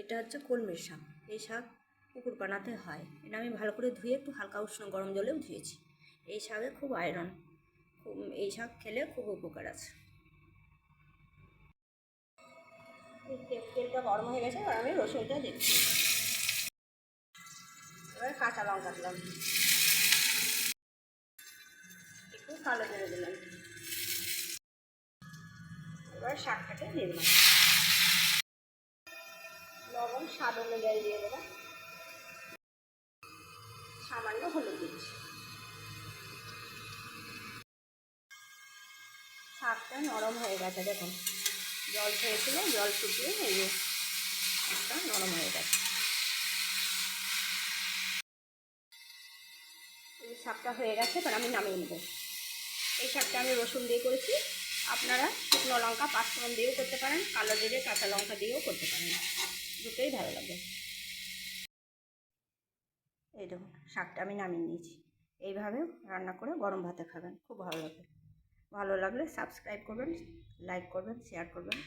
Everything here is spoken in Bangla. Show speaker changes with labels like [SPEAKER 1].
[SPEAKER 1] এটা হচ্ছে কলমির শাক। এই শাক পুকুর পানাতে হয়। এটা আমি ভালো করে ধুয়ে একটু হালকা উষ্ণ গরম জলেও ধুয়েছি। এই শাকে খুব আয়রন, এই শাক খেলে খুব উপকার আছে। তেলটা গরম হয়ে গেছে, এবার আমি রসুনটা দিচ্ছি। এবার কাঁচা লঙ্কা দিলাম, একটু কালো জিরে দিলাম, এবার শাকটাকে দিয়ে দিলাম, লবণ স্বাদ অনুযায়ী দিয়ে দেবেন, সামান্য হলুদ দিচ্ছি। শাকটা নরম হয়ে গেছে, দেখুন জল খেয়েছিল, জল ফুটিয়ে এই যে শাকটা নরম হয়ে গেছে। এই শাকটা হয়ে গেছে, এবার আমি নামিয়ে নেব। এই শাকটা আমি রসুন দিয়ে করেছি, আপনারা শুকনো লঙ্কা পাঁচফোড়ন দিয়েও করতে পারেন, কালো জিরে কাঁচা লঙ্কা দিয়েও করতে পারেন, দুটোই ভালো লাগবে। এই দেখুন শাকটা আমি নামিয়ে নিয়েছি। এইভাবে রান্না করে গরম ভাতে খাবেন, খুব ভালো লাগবে। ভালো লাগলে সাবস্ক্রাইব করবেন, লাইক করবেন, শেয়ার করবেন।